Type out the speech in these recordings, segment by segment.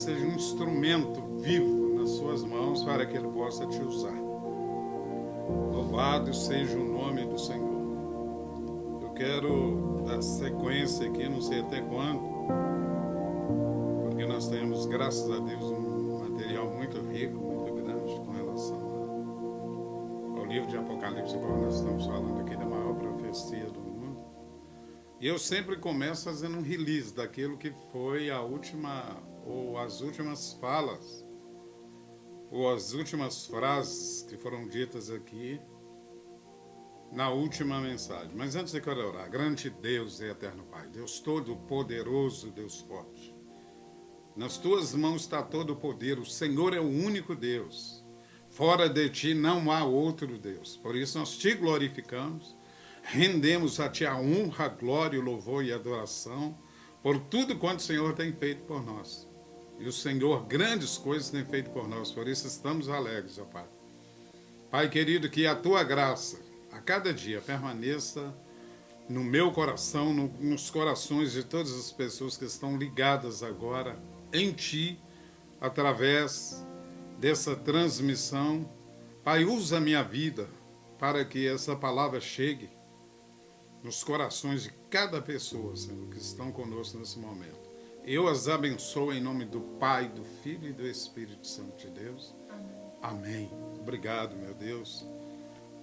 seja um instrumento vivo nas suas mãos para que Ele possa te usar. Louvado seja o nome do Senhor. Eu quero dar sequência aqui, não sei até quando, porque nós temos, graças a Deus, um material muito rico, muito grande com relação ao livro de Apocalipse, qual nós estamos falando aqui da maior profecia do mundo. E eu sempre começo fazendo um release daquilo que foi a última, ou as últimas falas, ou as últimas frases que foram ditas aqui na última mensagem. Mas antes eu quero orar. Grande Deus e eterno Pai, Deus todo-poderoso, Deus forte. Nas tuas mãos está todo o poder. O Senhor é o único Deus. Fora de ti não há outro Deus. Por isso nós te glorificamos, rendemos a ti a honra, a glória, o louvor e a adoração por tudo quanto o Senhor tem feito por nós. E o Senhor grandes coisas tem feito por nós. Por isso estamos alegres, ó Pai. Pai querido, que a tua graça a cada dia permaneça no meu coração, nos corações de todas as pessoas que estão ligadas agora em Ti, através dessa transmissão. Pai, usa a minha vida para que essa palavra chegue nos corações de cada pessoa, Senhor, que estão conosco nesse momento. Eu as abençoo em nome do Pai, do Filho e do Espírito Santo de Deus. Amém. Obrigado, meu Deus,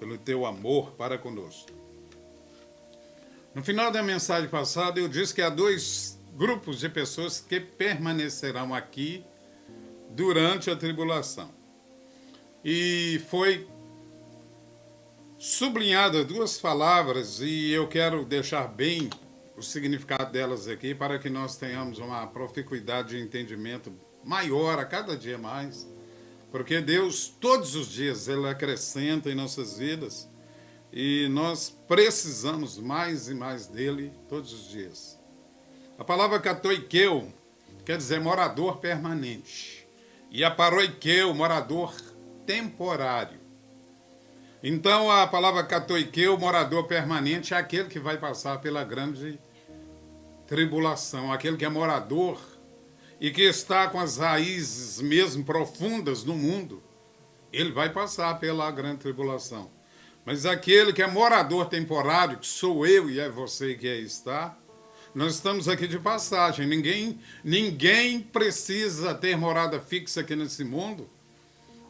pelo teu amor para conosco. No final da mensagem passada, eu disse que há dois grupos de pessoas que permanecerão aqui durante a tribulação. E foi sublinhada duas palavras, e eu quero deixar bem o significado delas aqui, para que nós tenhamos uma proficuidade de entendimento maior a cada dia mais, porque Deus, todos os dias, Ele acrescenta em nossas vidas, e nós precisamos mais e mais dEle todos os dias. A palavra katoikeu quer dizer morador permanente, e a paroikeu, morador temporário. Então, a palavra katoikeu, morador permanente, é aquele que vai passar pela grande tribulação, aquele que é morador e que está com as raízes mesmo profundas no mundo, ele vai passar pela grande tribulação. Mas aquele que é morador temporário, que sou eu e é você que aí está, nós estamos aqui de passagem. Ninguém precisa ter morada fixa aqui nesse mundo,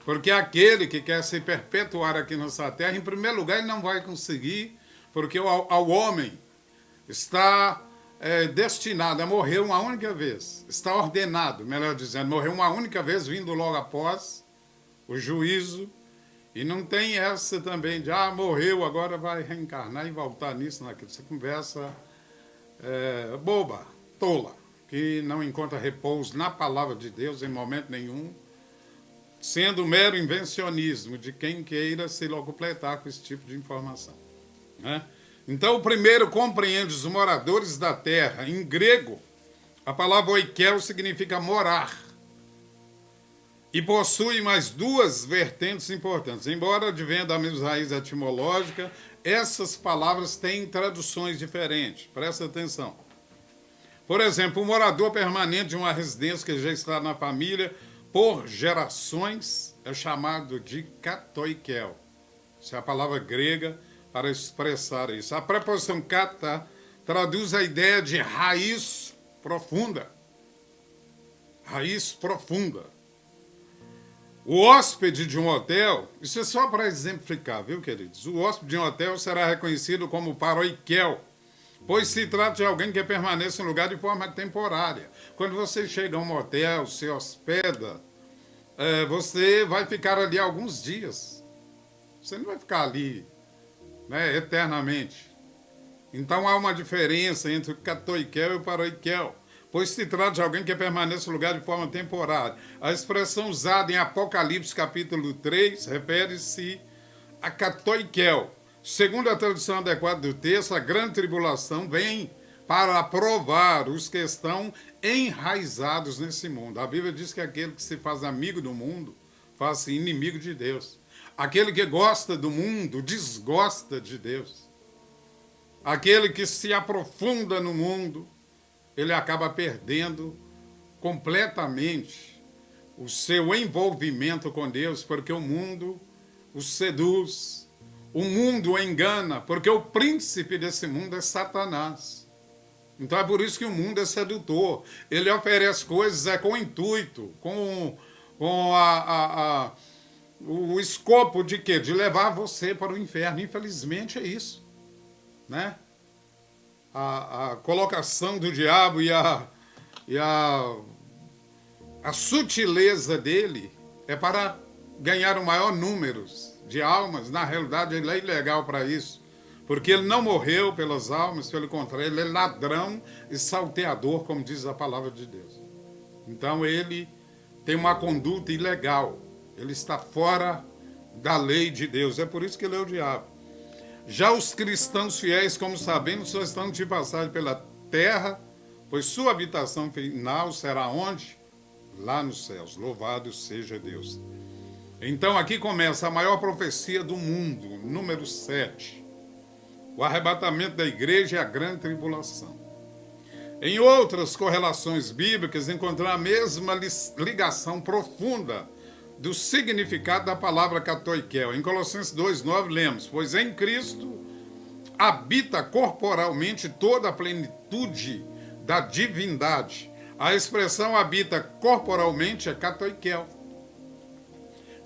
porque aquele que quer se perpetuar aqui nessa terra, em primeiro lugar, ele não vai conseguir, porque ao homem está destinado a morrer uma única vez. Está ordenado, melhor dizendo, morrer uma única vez, vindo logo após o juízo. E não tem essa também de, morreu, agora vai reencarnar e voltar nisso, naquilo. Essa conversa boba, tola, que não encontra repouso na palavra de Deus em momento nenhum, sendo mero invencionismo de quem queira se locupletar com esse tipo de informação, né? Então, o primeiro compreende os moradores da terra. Em grego, a palavra oikel significa morar. E possui mais duas vertentes importantes. Embora advenham da mesma raiz etimológica, essas palavras têm traduções diferentes. Presta atenção. Por exemplo, o morador permanente de uma residência que já está na família por gerações é chamado de katoikel. Essa é a palavra grega para expressar isso. A preposição kata traduz a ideia de raiz profunda. Raiz profunda. O hóspede de um hotel, isso é só para exemplificar, viu, queridos? O hóspede de um hotel será reconhecido como paroikel, pois se trata de alguém que permanece no lugar de forma temporária. Quando você chega a um hotel, se hospeda, você vai ficar ali alguns dias. Você não vai ficar ali, né, eternamente. Então há uma diferença entre o katoikel e o paroikel, pois se trata de alguém que permanece no lugar de forma temporária. A expressão usada em Apocalipse capítulo 3 refere-se a katoikel. Segundo a tradução adequada do texto, a grande tribulação vem para provar os que estão enraizados nesse mundo. A Bíblia diz que aquele que se faz amigo do mundo faz-se inimigo de Deus. Aquele que gosta do mundo desgosta de Deus. Aquele que se aprofunda no mundo, ele acaba perdendo completamente o seu envolvimento com Deus, porque o mundo o seduz, o mundo o engana, porque o príncipe desse mundo é Satanás. Então é por isso que o mundo é sedutor. Ele oferece coisas com intuito, com o escopo de quê? De levar você para o inferno. Infelizmente é isso, né? A colocação do diabo e a sutileza dele é para ganhar o maior número de almas. Na realidade, ele é ilegal para isso, porque ele não morreu pelas almas, pelo contrário, ele é ladrão e salteador, como diz a palavra de Deus. Então, ele tem uma conduta ilegal, ele está fora da lei de Deus, é por isso que ele é o diabo. Já os cristãos fiéis, como sabemos, só estão de passagem pela terra, pois sua habitação final será onde? Lá nos céus. Louvado seja Deus. Então aqui começa a maior profecia do mundo, número 7. O arrebatamento da igreja e a grande tribulação. Em outras correlações bíblicas, encontramos a mesma ligação profunda do significado da palavra katoikel. Em Colossenses 2,9 lemos: pois em Cristo habita corporalmente toda a plenitude da divindade. A expressão habita corporalmente é katoikel.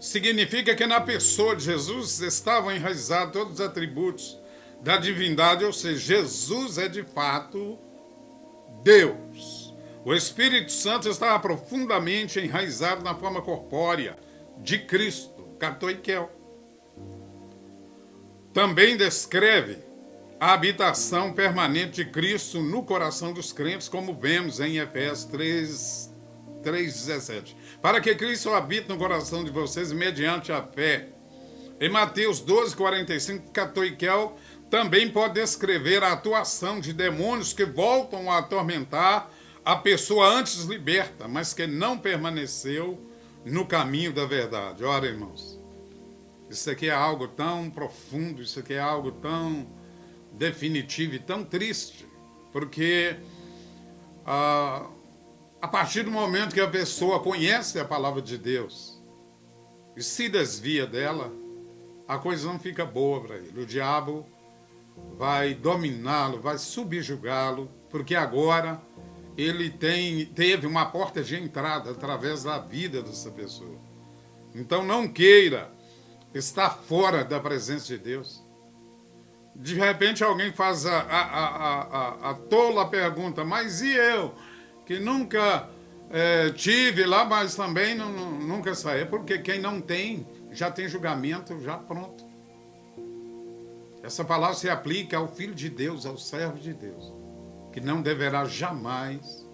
Significa que na pessoa de Jesus estavam enraizados todos os atributos da divindade, ou seja, Jesus é de fato Deus. O Espírito Santo estava profundamente enraizado na forma corpórea de Cristo, katoikel. Também descreve a habitação permanente de Cristo no coração dos crentes, como vemos em Efésios 3,17. Para que Cristo habite no coração de vocês mediante a fé. Em Mateus 12,45, katoikel também pode descrever a atuação de demônios que voltam a atormentar a pessoa antes liberta, mas que não permaneceu no caminho da verdade. Ora, irmãos, isso aqui é algo tão profundo, isso aqui é algo tão definitivo e tão triste, porque a partir do momento que a pessoa conhece a palavra de Deus e se desvia dela, a coisa não fica boa para ele. O diabo vai dominá-lo, vai subjugá-lo, porque agora ele teve uma porta de entrada através da vida dessa pessoa. Então não queira estar fora da presença de Deus. De repente alguém faz a tola pergunta: mas e eu, que nunca tive lá, mas também nunca saí? Porque quem não tem, já tem julgamento, já pronto. Essa palavra se aplica ao Filho de Deus, ao servo de Deus, que não deverá jamais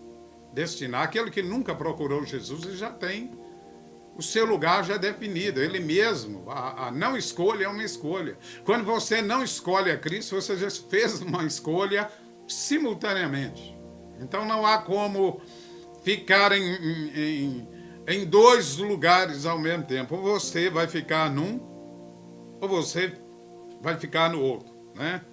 destinar. Aquele que nunca procurou Jesus, ele já tem o seu lugar já definido, ele mesmo. A não escolha é uma escolha. Quando você não escolhe a Cristo, você já fez uma escolha simultaneamente. Então não há como ficar em dois lugares ao mesmo tempo. Ou você vai ficar num, ou você vai ficar no outro, né?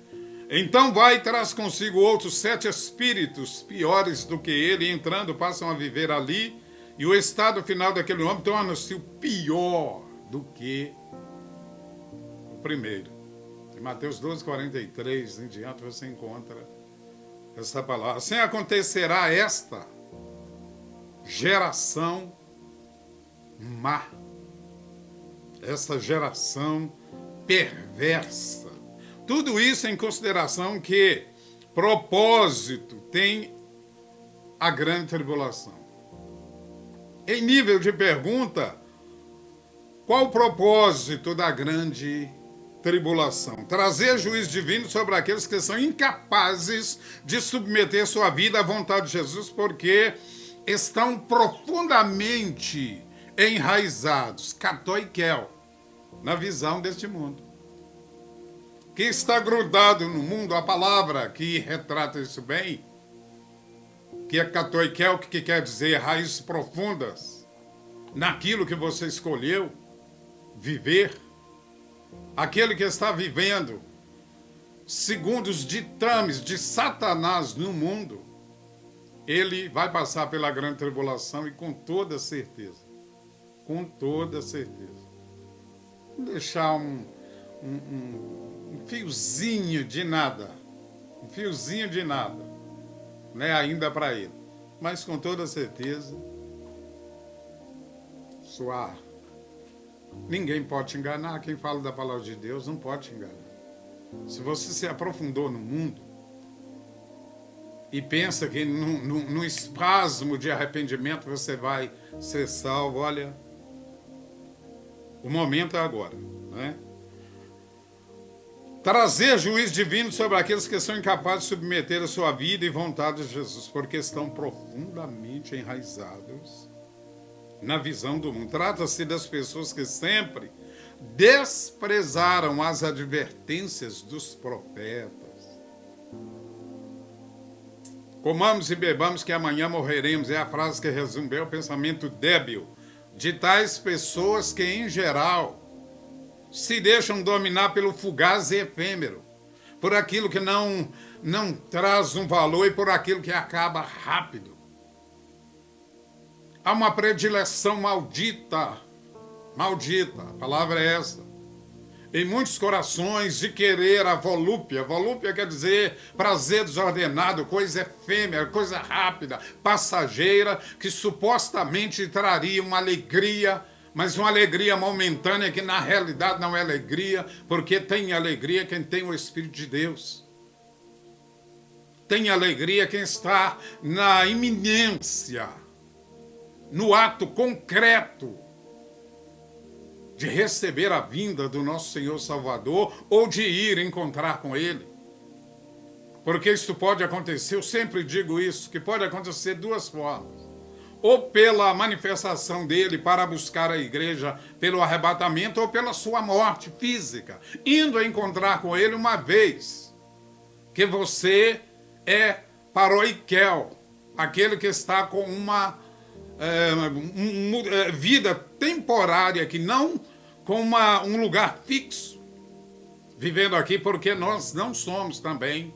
Então vai e traz consigo outros 7 espíritos piores do que ele, entrando, passam a viver ali, e o estado final daquele homem torna-se o pior do que o primeiro. Em Mateus 12,43 em diante você encontra essa palavra. Assim acontecerá esta geração má, essa geração perversa. Tudo isso em consideração que propósito tem a grande tribulação. Em nível de pergunta, qual o propósito da grande tribulação? Trazer juízo divino sobre aqueles que são incapazes de submeter sua vida à vontade de Jesus, porque estão profundamente enraizados, katoikel, na visão deste mundo. Que está grudado no mundo, a palavra que retrata isso bem, que é katoikel, que quer dizer raízes profundas, naquilo que você escolheu viver. Aquele que está vivendo segundo os ditames de Satanás no mundo, ele vai passar pela grande tribulação e com toda certeza, não deixar um fiozinho de nada, né, ainda para ele. Mas com toda certeza, ninguém pode te enganar. Quem fala da palavra de Deus não pode te enganar. Se você se aprofundou no mundo e pensa que num espasmo de arrependimento você vai ser salvo, olha, o momento é agora, né? Trazer juízo divino sobre aqueles que são incapazes de submeter a sua vida e vontade de Jesus, porque estão profundamente enraizados na visão do mundo. Trata-se das pessoas que sempre desprezaram as advertências dos profetas. Comamos e bebamos que amanhã morreremos, é a frase que resume bem o pensamento débil de tais pessoas que, em geral, se deixam dominar pelo fugaz e efêmero, por aquilo que não traz um valor e por aquilo que acaba rápido. Há uma predileção maldita, a palavra é essa, em muitos corações de querer a volúpia. Volúpia quer dizer prazer desordenado, coisa efêmera, coisa rápida, passageira, que supostamente traria uma alegria, mas uma alegria momentânea que na realidade não é alegria, porque tem alegria quem tem o Espírito de Deus. Tem alegria quem está na iminência, no ato concreto de receber a vinda do nosso Senhor Salvador ou de ir encontrar com Ele. Porque isso pode acontecer, eu sempre digo isso, que pode acontecer de duas formas. Ou pela manifestação dele para buscar a igreja pelo arrebatamento, ou pela sua morte física, indo encontrar com ele uma vez que você é paroikel, aquele que está com uma vida temporária, que não com um lugar fixo, vivendo aqui, porque nós não somos também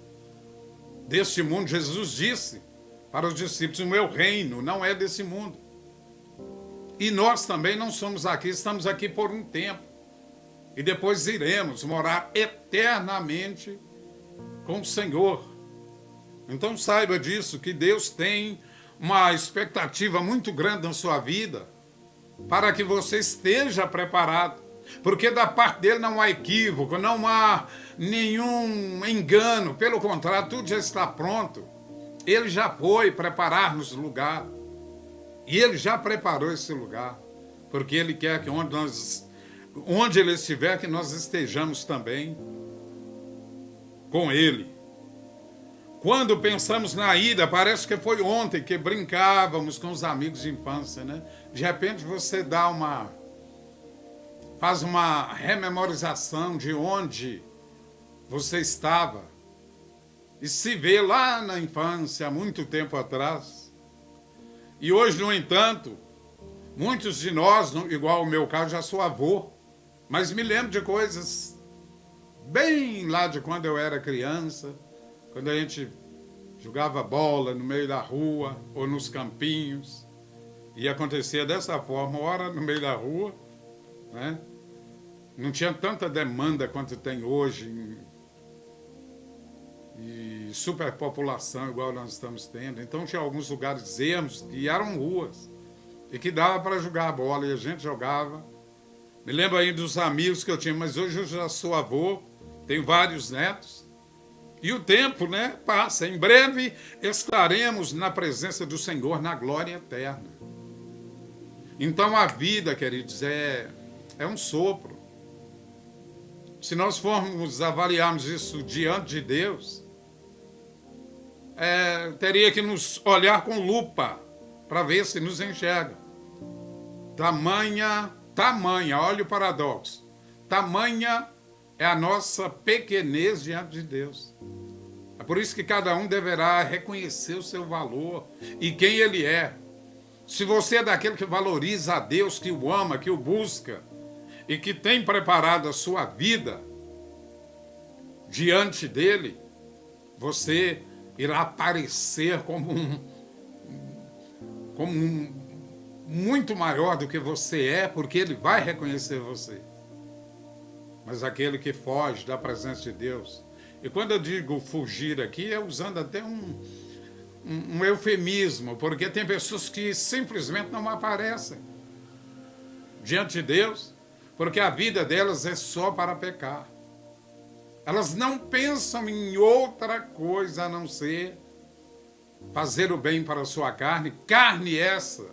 deste mundo. Jesus disse para os discípulos: o meu reino não é desse mundo. E nós também não somos aqui, estamos aqui por um tempo. E depois iremos morar eternamente com o Senhor. Então saiba disso, que Deus tem uma expectativa muito grande na sua vida, para que você esteja preparado. Porque da parte dele não há equívoco, não há nenhum engano. Pelo contrário, tudo já está pronto. Ele já foi preparar-nos lugar. E ele já preparou esse lugar. Porque ele quer que onde ele estiver, que nós estejamos também com ele. Quando pensamos na ida, parece que foi ontem que brincávamos com os amigos de infância, né? De repente você faz uma rememorização de onde você estava e se vê lá na infância, há muito tempo atrás. E hoje, no entanto, muitos de nós, igual o meu caso, já sou avô, mas me lembro de coisas bem lá de quando eu era criança, quando a gente jogava bola no meio da rua ou nos campinhos, e acontecia dessa forma, ora no meio da rua, né? Não tinha tanta demanda quanto tem hoje, e superpopulação igual nós estamos tendo. Então tinha alguns lugares ermos que eram ruas, e que dava para jogar bola, e a gente jogava. Me lembro aí dos amigos que eu tinha, mas hoje eu já sou avô, tenho vários netos, e o tempo, né, passa. Em breve estaremos na presença do Senhor na glória eterna. Então a vida, queridos, é um sopro. Se nós formos avaliarmos isso diante de Deus, teria que nos olhar com lupa para ver se nos enxerga. Tamanha, olha o paradoxo, tamanha é a nossa pequenez diante de Deus. É por isso que cada um deverá reconhecer o seu valor e quem ele é. Se você é daquele que valoriza a Deus, que o ama, que o busca e que tem preparado a sua vida diante dele, você irá aparecer como como muito maior do que você é, porque ele vai reconhecer você. Mas aquele que foge da presença de Deus, e quando eu digo fugir aqui, é usando até um eufemismo, porque tem pessoas que simplesmente não aparecem diante de Deus, porque a vida delas é só para pecar. Elas não pensam em outra coisa a não ser fazer o bem para a sua carne, carne essa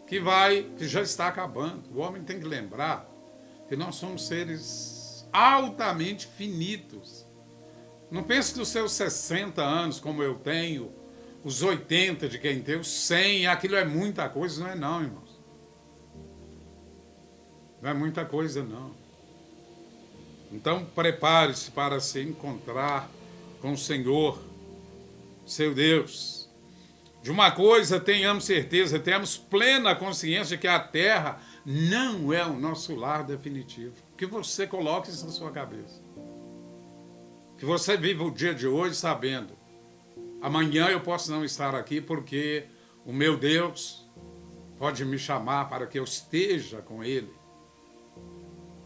que já está acabando. O homem tem que lembrar que nós somos seres altamente finitos. Não pense que os seus 60 anos, como eu tenho, os 80 de quem tem, os 100, aquilo é muita coisa, não é não, irmãos. Não é muita coisa, não. Então, prepare-se para se encontrar com o Senhor, seu Deus. De uma coisa tenhamos certeza, tenhamos plena consciência de que a terra não é o nosso lar definitivo. Que você coloque isso na sua cabeça. Que você viva o dia de hoje sabendo, amanhã eu posso não estar aqui porque o meu Deus pode me chamar para que eu esteja com Ele.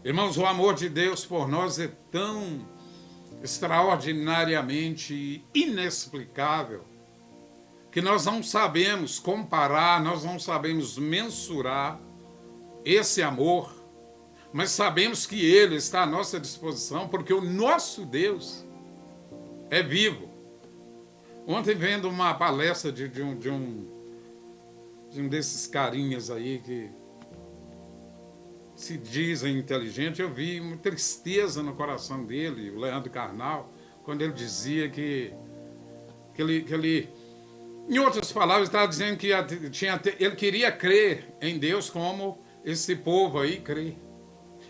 Irmãos, o amor de Deus por nós é tão extraordinariamente inexplicável que nós não sabemos comparar, nós não sabemos mensurar esse amor, mas sabemos que Ele está à nossa disposição porque o nosso Deus é vivo. Ontem, vendo uma palestra de um desses carinhas aí que se dizem inteligentes, eu vi uma tristeza no coração dele, o Leandro Carnal, quando ele dizia que ele, em outras palavras, estava dizendo que ele queria crer em Deus como esse povo aí crê.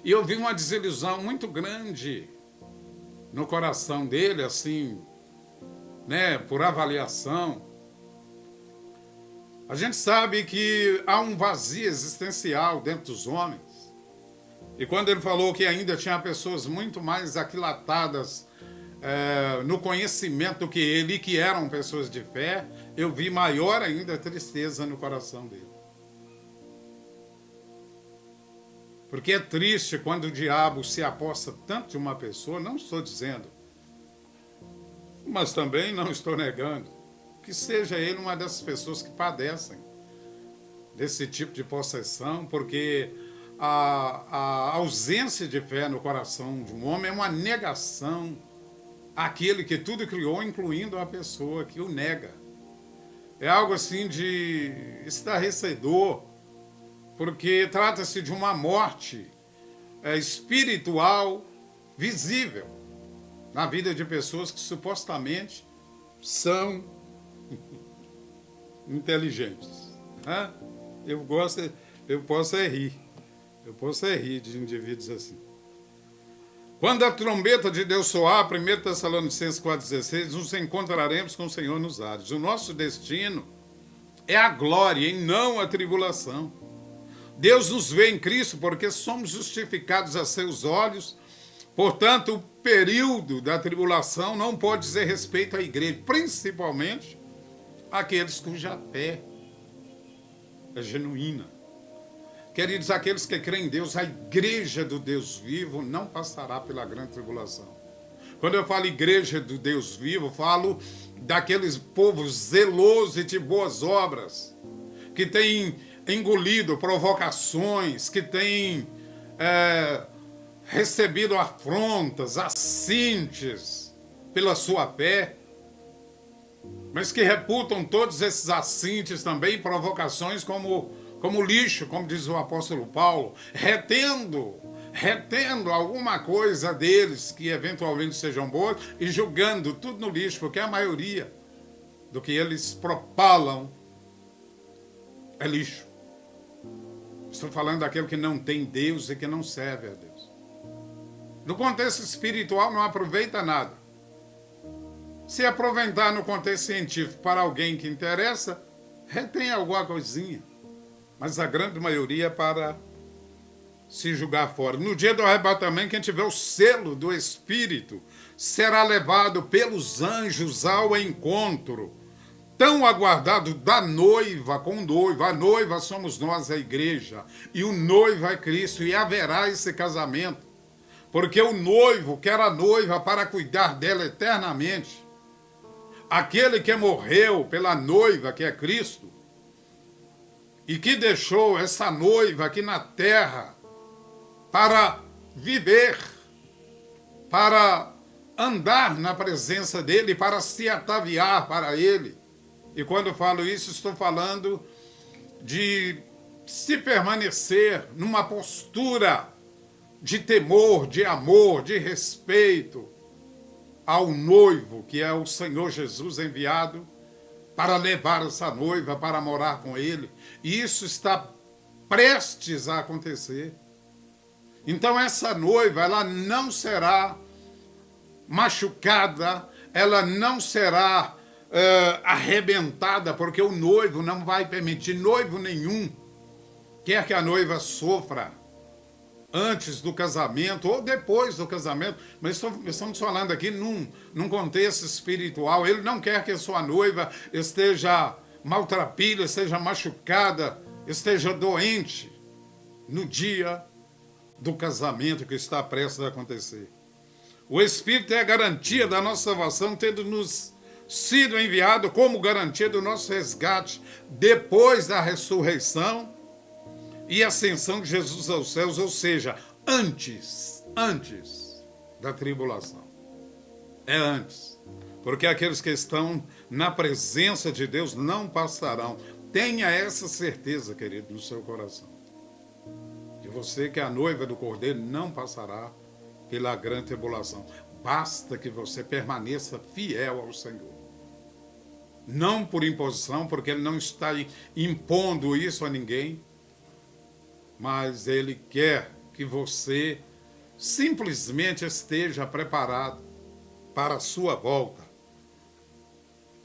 E eu vi uma desilusão muito grande no coração dele, assim, né, por avaliação. A gente sabe que há um vazio existencial dentro dos homens. E quando ele falou que ainda tinha pessoas muito mais aquilatadas no conhecimento do que ele, que eram pessoas de fé, eu vi maior ainda a tristeza no coração dele. Porque é triste quando o diabo se aposta tanto de uma pessoa, não estou dizendo, mas também não estou negando, que seja ele uma dessas pessoas que padecem desse tipo de possessão, porque a ausência de fé no coração de um homem é uma negação àquele que tudo criou, incluindo a pessoa que o nega. É algo assim de estarrecedor, porque trata-se de uma morte espiritual visível na vida de pessoas que supostamente são inteligentes. Né? Eu posso rir. Eu posso rir de indivíduos assim. Quando a trombeta de Deus soar, 1 Tessalonicenses 4,16, nos encontraremos com o Senhor nos ares. O nosso destino é a glória e não a tribulação. Deus nos vê em Cristo porque somos justificados a seus olhos. Portanto, o período da tribulação não pode dizer respeito à igreja, principalmente aqueles cuja fé é genuína. Queridos, aqueles que creem em Deus, a igreja do Deus vivo não passará pela grande tribulação. Quando eu falo igreja do Deus vivo, eu falo daqueles povos zelosos e de boas obras, que têm engolido provocações, que têm recebido afrontas, assintes pela sua fé, mas que reputam todos esses assintes também, provocações como lixo, como diz o apóstolo Paulo, retendo alguma coisa deles que eventualmente sejam boas e julgando tudo no lixo, porque a maioria do que eles propalam é lixo. Estou falando daquele que não tem Deus e que não serve a Deus. No contexto espiritual não aproveita nada. Se aproveitar no contexto científico para alguém que interessa, retém alguma coisinha. Mas a grande maioria é para se julgar fora. No dia do arrebatamento, quem tiver o selo do Espírito será levado pelos anjos ao encontro tão aguardado da noiva com o noivo. A noiva somos nós, a igreja, e o noivo é Cristo, e haverá esse casamento, porque o noivo quer a noiva para cuidar dela eternamente. Aquele que morreu pela noiva, que é Cristo, e que deixou essa noiva aqui na terra para viver, para andar na presença dele, para se ataviar para ele. E quando eu falo isso, estou falando de se permanecer numa postura de temor, de amor, de respeito ao noivo, que é o Senhor Jesus enviado para levar essa noiva para morar com ele. E isso está prestes a acontecer. Então essa noiva, ela não será machucada, ela não será arrebentada, porque o noivo não vai permitir, noivo nenhum quer que a noiva sofra antes do casamento ou depois do casamento, mas estamos falando aqui num contexto espiritual. Ele não quer que a sua noiva esteja maltrapilha, esteja machucada, esteja doente no dia do casamento que está prestes a acontecer. O Espírito é a garantia da nossa salvação, tendo nos sido enviado como garantia do nosso resgate depois da ressurreição e ascensão de Jesus aos céus, ou seja, antes da tribulação. É antes. Porque aqueles que estão na presença de Deus não passarão. Tenha essa certeza, querido, no seu coração. Que você, que é a noiva do Cordeiro, não passará pela grande tribulação. Basta que você permaneça fiel ao Senhor. Não por imposição, porque Ele não está impondo isso a ninguém, mas Ele quer que você simplesmente esteja preparado para a sua volta.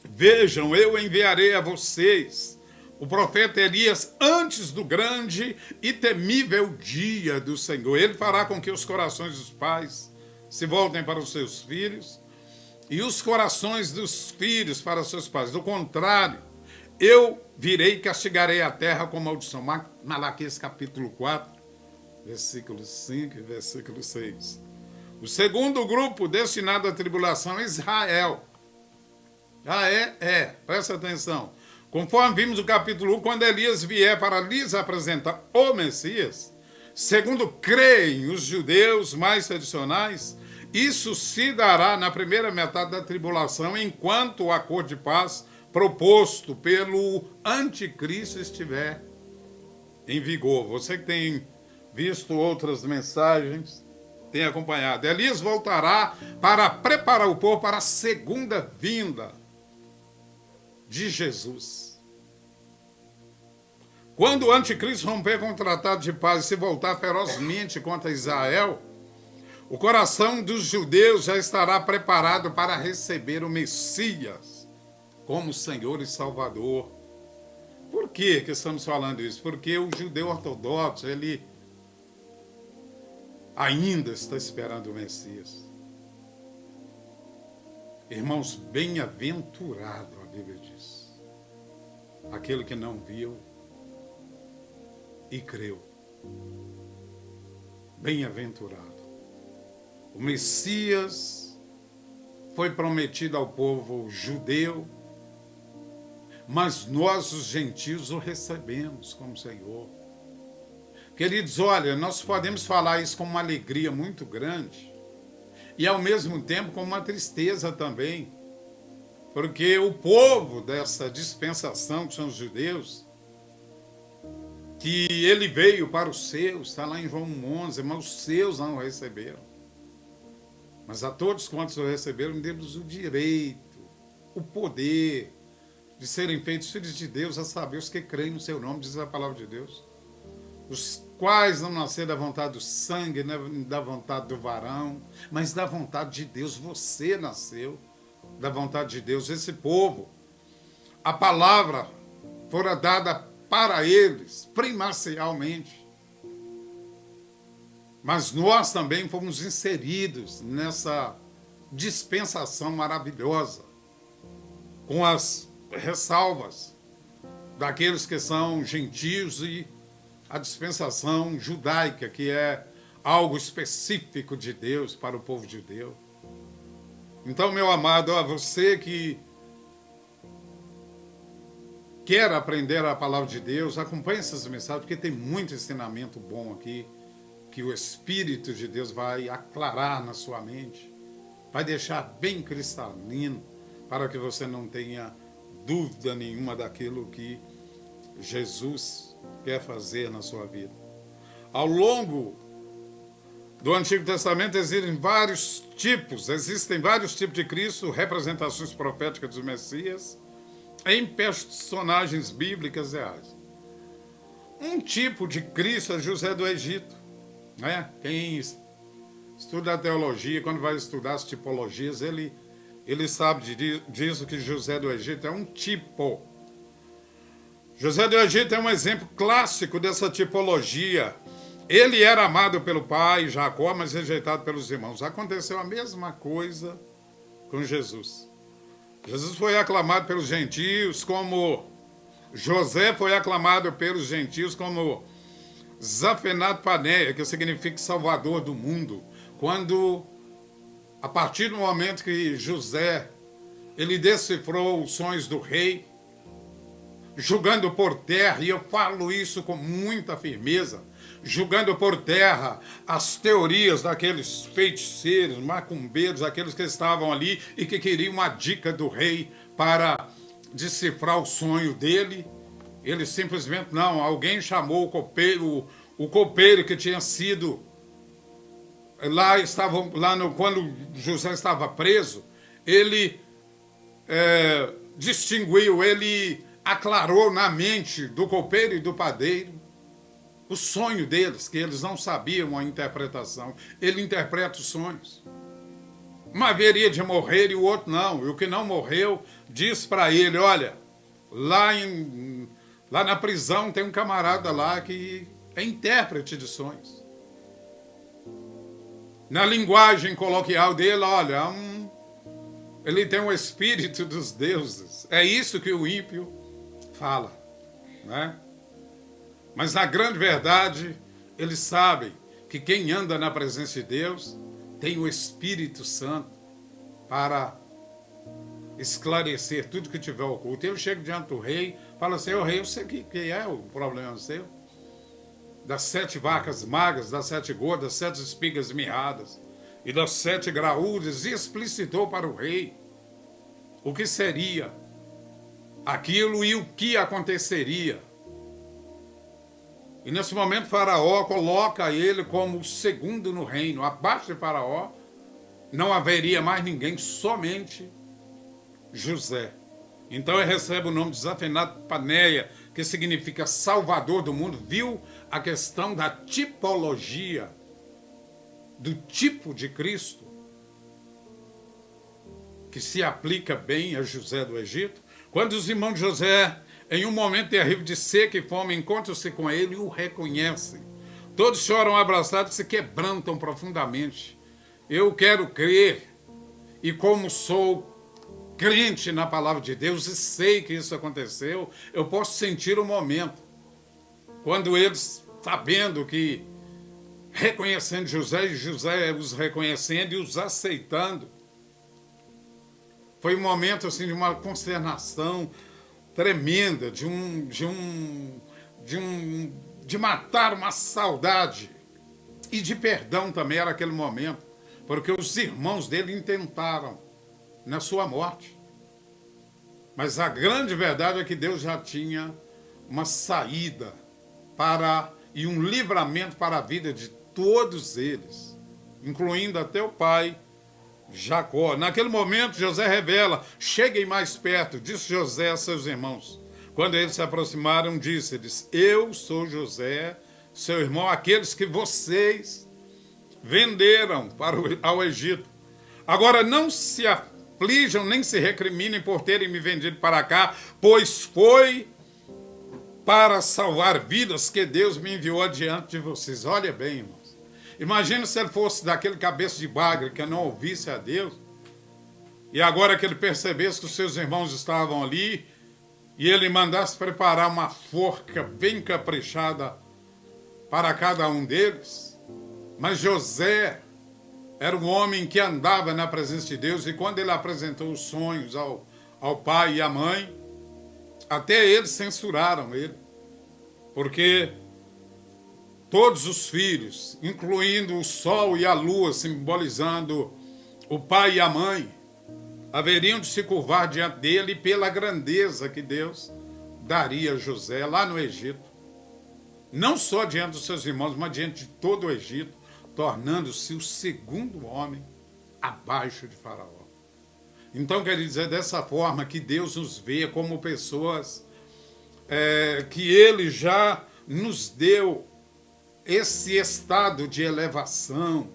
Vejam, eu enviarei a vocês o profeta Elias antes do grande e temível dia do Senhor. Ele fará com que os corações dos pais se voltem para os seus filhos e os corações dos filhos para os seus pais. Do contrário, eu virei e castigarei a terra com maldição. Malaquias capítulo 4, versículos 5 e versículo 6. O segundo grupo destinado à tribulação é Israel. Presta atenção. Conforme vimos no capítulo 1, quando Elias vier para lhes apresentar o Messias, segundo creem os judeus mais tradicionais, isso se dará na primeira metade da tribulação, enquanto o acordo de paz proposto pelo anticristo estiver em vigor. Você que tem visto outras mensagens, tem acompanhado. Elias voltará para preparar o povo para a segunda vinda de Jesus. Quando o anticristo romper com o tratado de paz e se voltar ferozmente contra Israel, o coração dos judeus já estará preparado para receber o Messias como Senhor e Salvador. Por que estamos falando isso? Porque o judeu ortodoxo, ele ainda está esperando o Messias. Irmãos, bem-aventurado, a Bíblia diz, aquele que não viu e creu. Bem-aventurado. O Messias foi prometido ao povo judeu, mas nós, os gentios, o recebemos como Senhor. Queridos, olha, nós podemos falar isso com uma alegria muito grande e, ao mesmo tempo, com uma tristeza também, porque o povo dessa dispensação, que são os judeus, que ele veio para os seus, está lá em João 11, mas os seus não o receberam. Mas a todos quantos o receberam, deu-lhes o direito, o poder de serem feitos filhos de Deus, a saber, os que creem no seu nome, diz a palavra de Deus. Os quais não nasceram da vontade do sangue, da vontade do varão, mas da vontade de Deus. Você nasceu da vontade de Deus. Esse povo, a palavra fora dada para eles, primordialmente. Mas nós também fomos inseridos nessa dispensação maravilhosa, com as ressalvas daqueles que são gentios e a dispensação judaica, que é algo específico de Deus para o povo judeu. Então, meu amado, a você que quer aprender a palavra de Deus, acompanhe essas mensagens, porque tem muito ensinamento bom aqui, que o Espírito de Deus vai aclarar na sua mente, vai deixar bem cristalino, para que você não tenha dúvida nenhuma daquilo que Jesus quer fazer na sua vida. Ao longo do Antigo Testamento existem vários tipos de Cristo, representações proféticas do Messias, em personagens bíblicas reais. Um tipo de Cristo é José do Egito, né? Quem estuda a teologia, quando vai estudar as tipologias, ele sabe disso, que José do Egito é um tipo. José do Egito é um exemplo clássico dessa tipologia. Ele era amado pelo pai, Jacó, mas rejeitado pelos irmãos. Aconteceu a mesma coisa com Jesus. Jesus foi aclamado pelos gentios como José foi aclamado pelos gentios como Zafenat Paneia, que significa Salvador do mundo. Quando, a partir do momento que José, ele decifrou os sonhos do rei, jogando por terra, e eu falo isso com muita firmeza, jogando por terra as teorias daqueles feiticeiros, macumbeiros, aqueles que estavam ali e que queriam uma dica do rei para decifrar o sonho dele. Ele simplesmente, não, alguém chamou o copeiro que tinha sido, quando José estava preso, ele distinguiu, ele aclarou na mente do copeiro e do padeiro o sonho deles, que eles não sabiam a interpretação. Ele interpreta os sonhos. Um haveria de morrer e o outro não. E o que não morreu diz para ele, olha, lá na prisão tem um camarada lá que é intérprete de sonhos. Na linguagem coloquial dele, olha, ele tem o espírito dos deuses. É isso que o ímpio fala, né? Mas na grande verdade, eles sabem que quem anda na presença de Deus tem o Espírito Santo para esclarecer tudo que tiver oculto. Ele chega diante do rei, fala assim, ô rei, eu sei que é o problema seu. Das 7 vacas magras, das 7 gordas, das 7 espigas mirradas e das 7 graúdas, e explicitou para o rei o que seria aquilo e o que aconteceria. E nesse momento Faraó coloca ele como o segundo no reino. Abaixo de Faraó não haveria mais ninguém, somente José. Então ele recebe o nome de Zafenat Paneia, que significa Salvador do mundo. Viu a questão da tipologia, do tipo de Cristo, que se aplica bem a José do Egito? Quando os irmãos de José, em um momento terrível de seca e fome, encontram-se com ele e o reconhecem. Todos choram abraçados e se quebrantam profundamente. Eu quero crer, e como sou crente na palavra de Deus e sei que isso aconteceu, eu posso sentir o momento. Quando eles, sabendo que, reconhecendo José, e José os reconhecendo e os aceitando, foi um momento assim, de uma consternação tremenda, de matar uma saudade e de perdão também era aquele momento, porque os irmãos dele intentaram na sua morte. Mas a grande verdade é que Deus já tinha uma saída e um livramento para a vida de todos eles, incluindo até o pai Jacó. Naquele momento, José revela, cheguem mais perto, disse José a seus irmãos. Quando eles se aproximaram, disse-lhes, eu sou José, seu irmão, aqueles que vocês venderam ao Egito. Agora não se aflijam, nem se recriminem por terem me vendido para cá, pois foi para salvar vidas que Deus me enviou adiante de vocês. Olha bem, irmãos. Imagina se ele fosse daquele cabeça de bagre que não ouvisse a Deus, e agora que ele percebesse que os seus irmãos estavam ali, e ele mandasse preparar uma forca bem caprichada para cada um deles. Mas José era um homem que andava na presença de Deus, e quando ele apresentou os sonhos ao pai e à mãe, até eles censuraram ele, porque todos os filhos, incluindo o sol e a lua, simbolizando o pai e a mãe, haveriam de se curvar diante dele pela grandeza que Deus daria a José lá no Egito. Não só diante dos seus irmãos, mas diante de todo o Egito, tornando-se o segundo homem abaixo de Faraó. Então, quer dizer, dessa forma que Deus nos vê como pessoas que Ele já nos deu esse estado de elevação,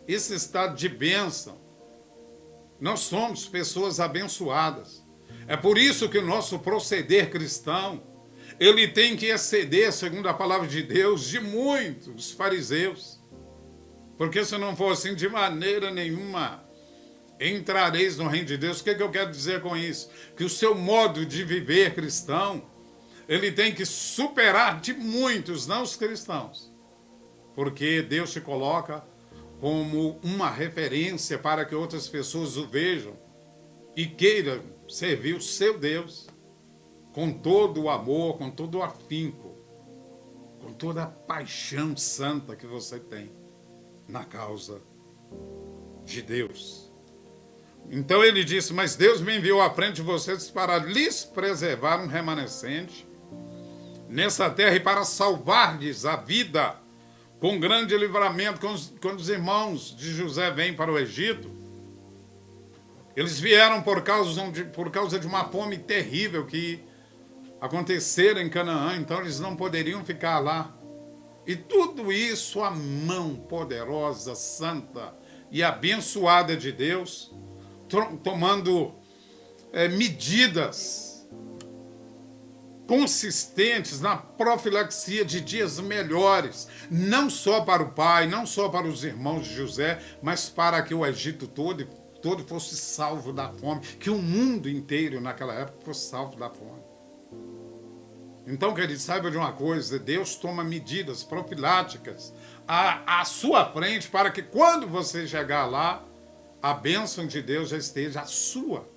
esse estado de bênção. Nós somos pessoas abençoadas. É por isso que o nosso proceder cristão, ele tem que exceder, segundo a palavra de Deus, de muitos fariseus. Porque se não for assim, de maneira nenhuma entrareis no reino de Deus. O que eu quero dizer com isso? Que o seu modo de viver cristão, ele tem que superar de muitos, não os cristãos. Porque Deus te coloca como uma referência para que outras pessoas o vejam e queiram servir o seu Deus com todo o amor, com todo o afinco, com toda a paixão santa que você tem na causa de Deus. Então ele disse, mas Deus me enviou à frente de vocês para lhes preservar um remanescente nessa terra e para salvar-lhes a vida com grande livramento. Quando os irmãos de José vêm para o Egito, eles vieram por causa de uma fome terrível que acontecera em Canaã, então eles não poderiam ficar lá. E tudo isso a mão poderosa, santa e abençoada de Deus, tomando medidas consistentes na profilaxia de dias melhores, não só para o pai, não só para os irmãos de José, mas para que o Egito todo fosse salvo da fome, que o mundo inteiro naquela época fosse salvo da fome. Então, querido, saiba de uma coisa, Deus toma medidas profiláticas à sua frente para que quando você chegar lá, a bênção de Deus já esteja à sua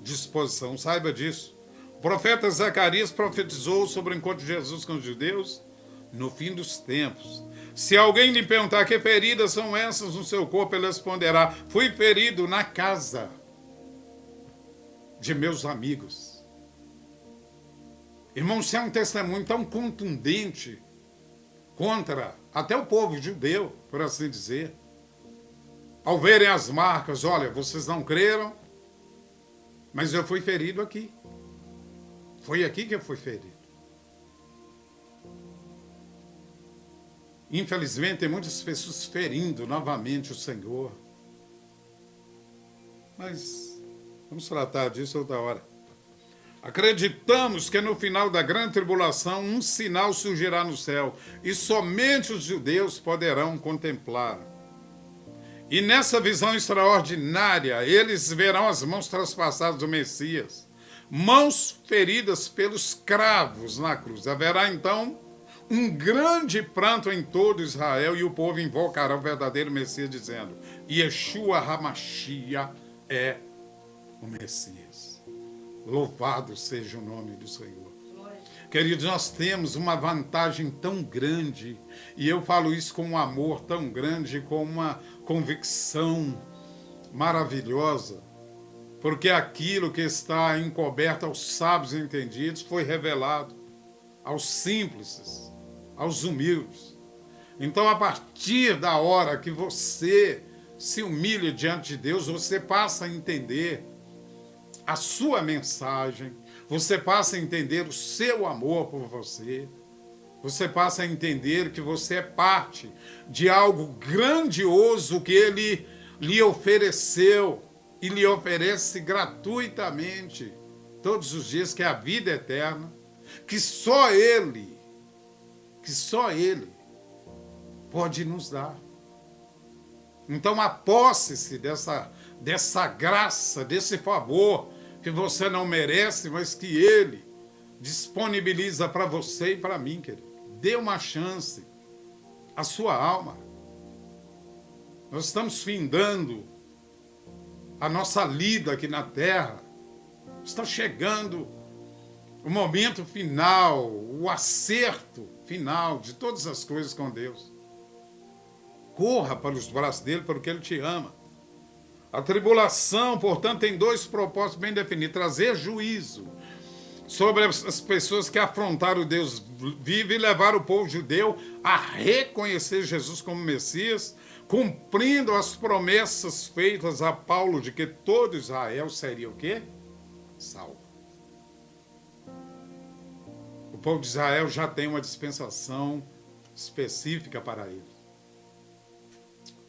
disposição, saiba disso. O profeta Zacarias profetizou sobre o encontro de Jesus com os judeus no fim dos tempos. Se alguém lhe perguntar que feridas são essas no seu corpo, ele responderá, fui ferido na casa de meus amigos. Irmãos, isso é um testemunho tão contundente contra até o povo judeu, por assim dizer. Ao verem as marcas, olha, vocês não creram, mas eu fui ferido aqui. Foi aqui que eu fui ferido. Infelizmente, tem muitas pessoas ferindo novamente o Senhor. Mas vamos tratar disso outra hora. Acreditamos que no final da grande tribulação um sinal surgirá no céu e somente os judeus poderão contemplar. E nessa visão extraordinária, eles verão as mãos traspassadas do Messias, mãos feridas pelos cravos na cruz. Haverá então um grande pranto em todo Israel e o povo invocará o verdadeiro Messias dizendo, Yeshua HaMashiach é o Messias. Louvado seja o nome do Senhor. Queridos, nós temos uma vantagem tão grande, e eu falo isso com um amor tão grande, com uma convicção maravilhosa, porque aquilo que está encoberto aos sábios e entendidos foi revelado aos simples, aos humildes. Então, a partir da hora que você se humilha diante de Deus, você passa a entender a sua mensagem, você passa a entender o seu amor por você, você passa a entender que você é parte de algo grandioso que Ele lhe ofereceu e lhe oferece gratuitamente todos os dias, que é a vida eterna, que só Ele pode nos dar. Então, aposse-se dessa graça, desse favor que você não merece, mas que Ele disponibiliza para você e para mim, querido. Dê uma chance à sua alma. Nós estamos findando a nossa lida aqui na terra. Está chegando o momento final, o acerto final de todas as coisas com Deus. Corra para os braços dele, porque ele te ama. A tribulação, portanto, tem dois propósitos bem definidos: trazer juízo sobre as pessoas que afrontaram o Deus vivo e levar o povo judeu a reconhecer Jesus como Messias, cumprindo as promessas feitas a Paulo de que todo Israel seria o quê? Salvo. O povo de Israel já tem uma dispensação específica para eles.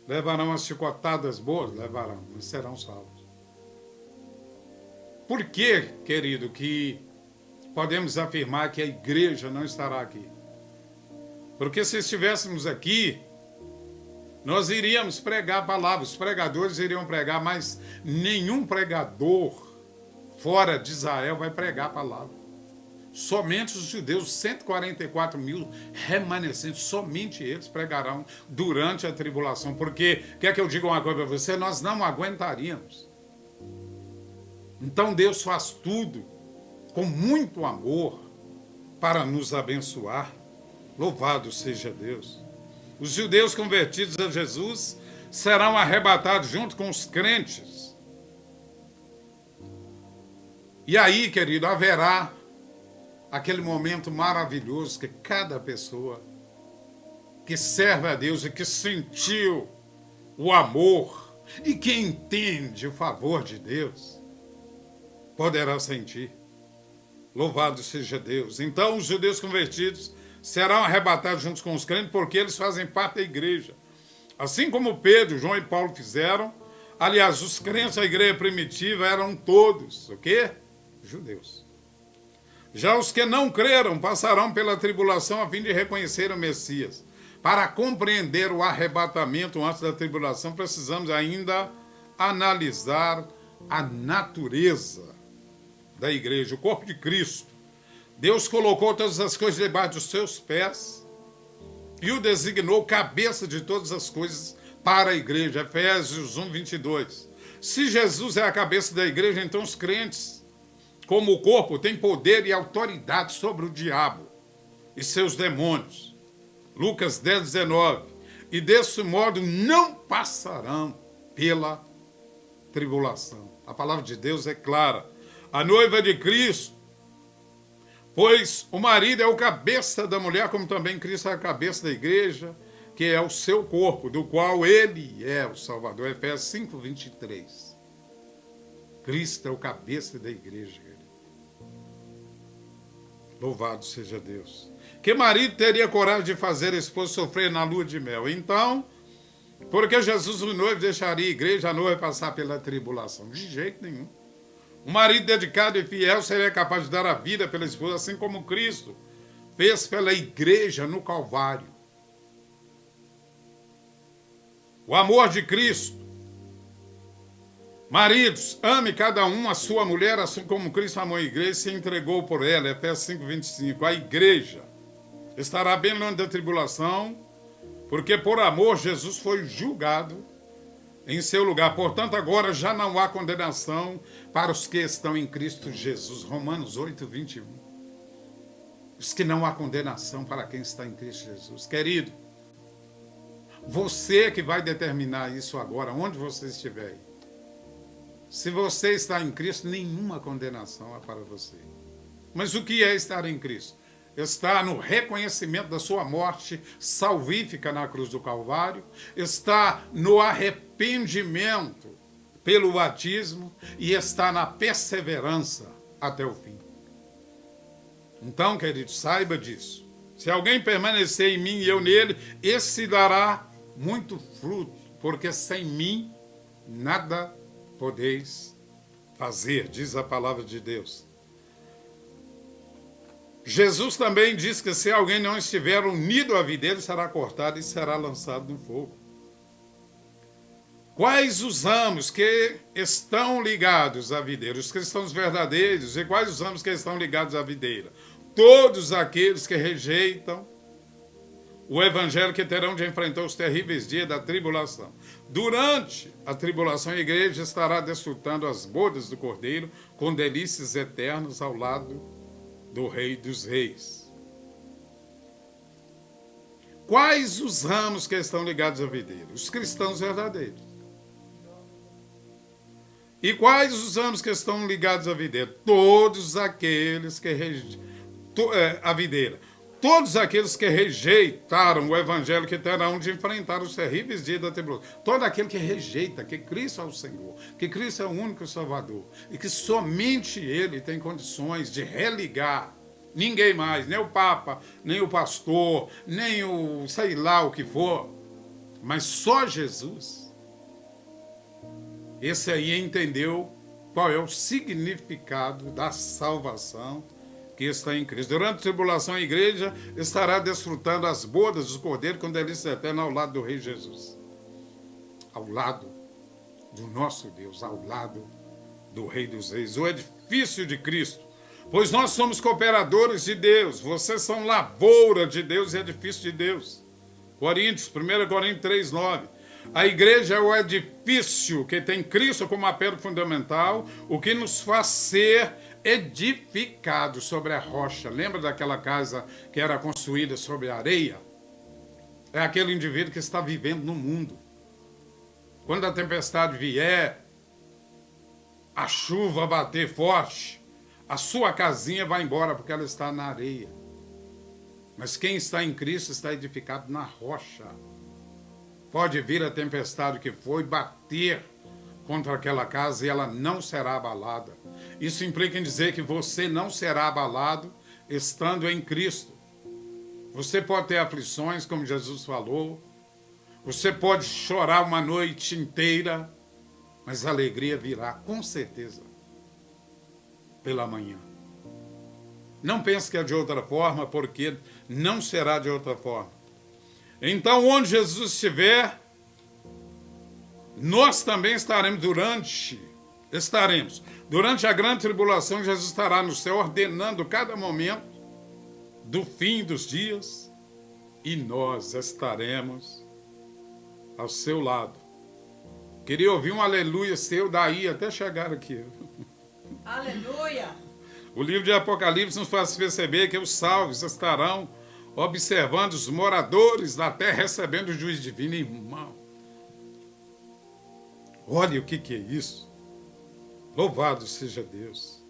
Levarão as chicotadas boas? Levarão, mas serão salvos. Por que, querido, que podemos afirmar que a igreja não estará aqui? Porque se estivéssemos aqui, nós iríamos pregar a palavra, os pregadores iriam pregar, mas nenhum pregador fora de Israel vai pregar a palavra. Somente os judeus, 144 mil remanescentes, somente eles pregarão durante a tribulação. Porque, quer que eu diga uma coisa para você? Nós não aguentaríamos. Então Deus faz tudo com muito amor para nos abençoar. Louvado seja Deus. Os judeus convertidos a Jesus serão arrebatados junto com os crentes. E aí, querido, haverá aquele momento maravilhoso que cada pessoa que serve a Deus e que sentiu o amor e que entende o favor de Deus poderá sentir. Louvado seja Deus. Então, os judeus convertidos serão arrebatados juntos com os crentes porque eles fazem parte da igreja. Assim como Pedro, João e Paulo fizeram. Aliás, os crentes da igreja primitiva eram todos, o quê? Judeus. Já os que não creram passarão pela tribulação a fim de reconhecer o Messias. Para compreender o arrebatamento antes da tribulação, precisamos ainda analisar a natureza da igreja, o corpo de Cristo. Deus colocou todas as coisas debaixo dos seus pés e o designou cabeça de todas as coisas para a igreja. Efésios 1, 22. Se Jesus é a cabeça da igreja, então os crentes, como o corpo, têm poder e autoridade sobre o diabo e seus demônios. Lucas 10, 19. E desse modo não passarão pela tribulação. A palavra de Deus é clara. A noiva de Cristo, pois o marido é o cabeça da mulher, como também Cristo é a cabeça da igreja, que é o seu corpo, do qual ele é o Salvador. Efésios 5, 23. Cristo é o cabeça da igreja. Louvado seja Deus. Que marido teria coragem de fazer a esposa sofrer na lua de mel? Então, porque Jesus, o noivo, deixaria a igreja, a noiva passar pela tribulação? De jeito nenhum. Um marido dedicado e fiel seria capaz de dar a vida pela esposa, assim como Cristo fez pela igreja no Calvário. O amor de Cristo. Maridos, ame cada um a sua mulher, assim como Cristo amou a igreja e se entregou por ela. Efésios 5, 25. A igreja estará bem longe da tribulação, porque por amor Jesus foi julgado em seu lugar. Portanto, agora já não há condenação para os que estão em Cristo Jesus. Romanos 8, 21. Diz que não há condenação para quem está em Cristo Jesus. Querido, você que vai determinar isso agora, onde você estiver aí. Se você está em Cristo, nenhuma condenação há para você. Mas o que é estar em Cristo? Está no reconhecimento da sua morte salvífica na cruz do Calvário, está no arrependimento pelo batismo e está na perseverança até o fim. Então, querido, saiba disso. Se alguém permanecer em mim e eu nele, esse dará muito fruto, porque sem mim nada podeis fazer, diz a palavra de Deus. Jesus também diz que se alguém não estiver unido à videira, será cortado e será lançado no fogo. Quais os ramos que estão ligados à videira? Os cristãos verdadeiros. E quais os ramos que estão ligados à videira? Todos aqueles que rejeitam o evangelho, que terão de enfrentar os terríveis dias da tribulação. Durante a tribulação, a igreja estará desfrutando as bodas do Cordeiro com delícias eternas ao lado do Rei dos Reis. Quais os ramos que estão ligados à videira? Os cristãos verdadeiros. E quais os ramos que estão ligados à videira? Todos aqueles que a videira. Todos aqueles que rejeitaram o evangelho, que terão de enfrentar os terríveis dias da tribulação. Todo aquele que rejeita que Cristo é o Senhor, que Cristo é o único Salvador, e que somente Ele tem condições de religar. Ninguém mais, nem o Papa, nem o pastor, nem o sei lá o que for, mas só Jesus. Esse aí entendeu qual é o significado da salvação que está em Cristo. Durante a tribulação, a igreja estará desfrutando as bodas do Cordeiro com delícia eterna ao lado do Rei Jesus. Ao lado do nosso Deus, ao lado do Rei dos Reis, o edifício de Cristo. Pois nós somos cooperadores de Deus, vocês são lavoura de Deus e edifício de Deus. 1 Coríntios 3:9. A igreja é o edifício que tem Cristo como a pedra fundamental, o que nos faz ser edificados sobre a rocha. Lembra daquela casa que era construída sobre a areia? É aquele indivíduo que está vivendo no mundo. Quando a tempestade vier, a chuva bater forte, a sua casinha vai embora porque ela está na areia. Mas quem está em Cristo está edificado na rocha. Pode vir a tempestade que foi bater contra aquela casa e ela não será abalada. Isso implica em dizer que você não será abalado estando em Cristo. Você pode ter aflições, como Jesus falou. Você pode chorar uma noite inteira, mas a alegria virá, com certeza, pela manhã. Não pense que é de outra forma, porque não será de outra forma. Então, onde Jesus estiver, nós também estaremos durante a grande tribulação. Jesus estará no céu ordenando cada momento do fim dos dias e nós estaremos ao seu lado. Queria ouvir um aleluia seu daí até chegar aqui. Aleluia! O livro de Apocalipse nos faz perceber que os salvos estarão observando os moradores da terra recebendo o juízo divino. Irmão, olha o que é isso. Louvado seja Deus.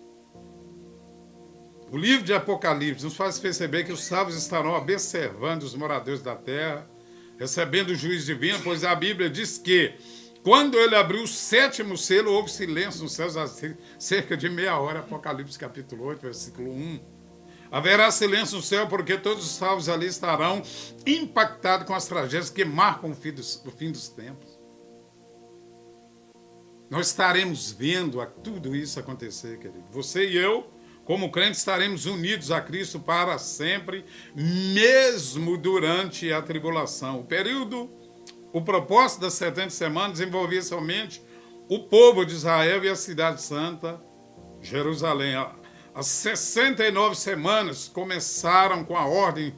O livro de Apocalipse nos faz perceber que os salvos estarão observando os moradores da terra recebendo o juízo divino, pois a Bíblia diz que quando ele abriu o 7º selo, houve silêncio nos céus há cerca de meia hora. Apocalipse capítulo 8, versículo 1. Haverá silêncio no céu, porque todos os salvos ali estarão impactados com as tragédias que marcam o fim dos tempos. Nós estaremos vendo tudo isso acontecer, querido. Você e eu, como crentes, estaremos unidos a Cristo para sempre, mesmo durante a tribulação. O propósito das 70 semanas envolvia somente o povo de Israel e a cidade santa, Jerusalém. As 69 semanas começaram com a ordem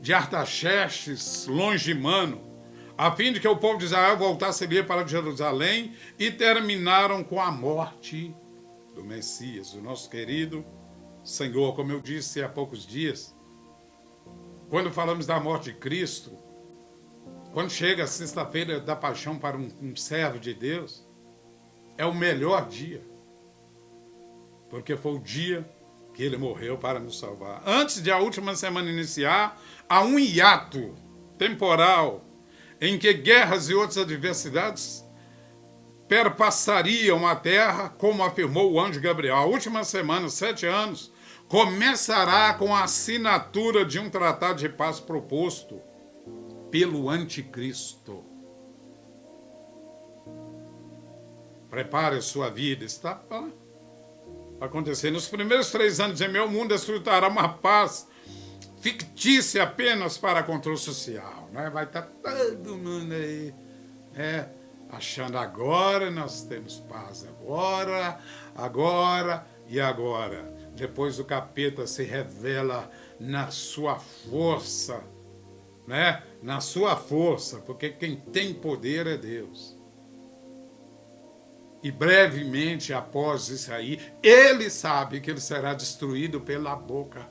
de Artaxerxes Longimano, a fim de que o povo de Israel voltasse a ir para Jerusalém, e terminaram com a morte do Messias, o nosso querido Senhor. Como eu disse há poucos dias, quando falamos da morte de Cristo, quando chega a sexta-feira da paixão para um servo de Deus, é o melhor dia, porque foi o dia que ele morreu para nos salvar. Antes de a última semana iniciar, há um hiato temporal em que guerras e outras adversidades perpassariam a terra, como afirmou o anjo Gabriel. A última semana, 7 anos, começará com a assinatura de um tratado de paz proposto pelo anticristo. Prepare a sua vida, está para acontecer. Nos primeiros 3 anos em meu mundo desfrutará uma paz fictícia apenas para controle social. Né? Vai estar todo mundo aí achando agora nós temos paz, agora e agora. Depois o capeta se revela na sua força, né? Na sua força, porque quem tem poder é Deus. E brevemente após isso aí, ele sabe que ele será destruído pela boca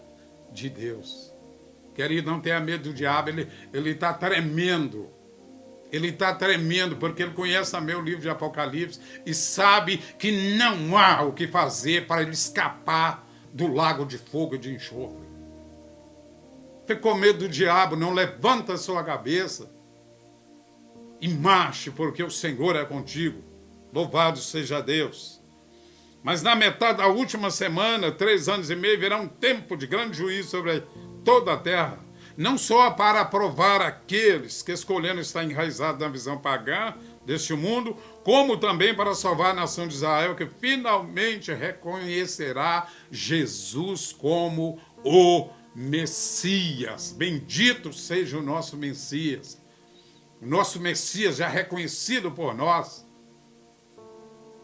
de Deus. Querido, não tenha medo do diabo, ele está tremendo. Ele está tremendo porque ele conhece também o livro de Apocalipse e sabe que não há o que fazer para ele escapar do lago de fogo e de enxofre. Fique com medo do diabo, não levanta a sua cabeça e marche, porque o Senhor é contigo. Louvado seja Deus. Mas na metade da última semana, 3 anos e meio, virá um tempo de grande juízo sobre toda a terra. Não só para provar aqueles que escolheram estar enraizados na visão pagã deste mundo, como também para salvar a nação de Israel, que finalmente reconhecerá Jesus como o Messias. Bendito seja o nosso Messias. O nosso Messias já reconhecido por nós,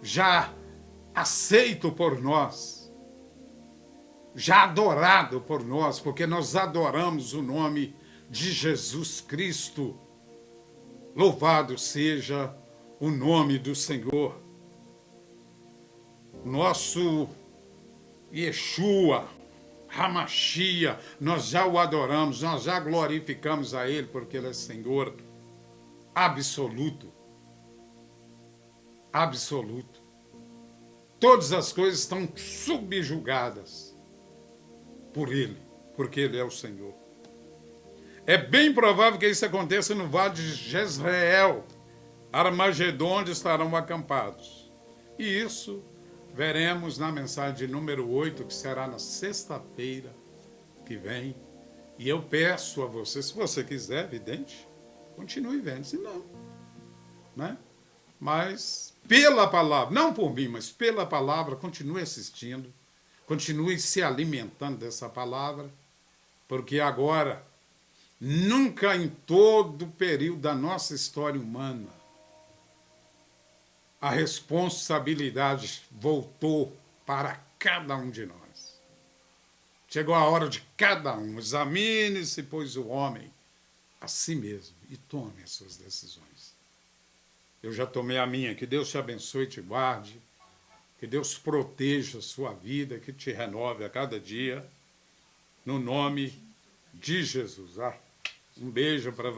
já aceito por nós, já adorado por nós, porque nós adoramos o nome de Jesus Cristo. Louvado seja o nome do Senhor. Nosso Yeshua, Hamashia, nós já o adoramos, nós já glorificamos a Ele, porque Ele é Senhor absoluto. Absoluto. Todas as coisas estão subjugadas por Ele, porque Ele é o Senhor. É bem provável que isso aconteça no vale de Jezreel, Armagedon, onde estarão acampados. E isso veremos na mensagem número 8, que será na sexta-feira que vem. E eu peço a você, se você quiser, evidente, continue vendo, se não, né? Mas pela palavra, não por mim, mas pela palavra, continue assistindo, continue se alimentando dessa palavra, porque agora, nunca em todo o período da nossa história humana, a responsabilidade voltou para cada um de nós. Chegou a hora de cada um. Examine-se, pois, o homem a si mesmo e tome as suas decisões. Eu já tomei a minha. Que Deus te abençoe e te guarde. Que Deus proteja a sua vida, que te renove a cada dia. No nome de Jesus. Um beijo para você.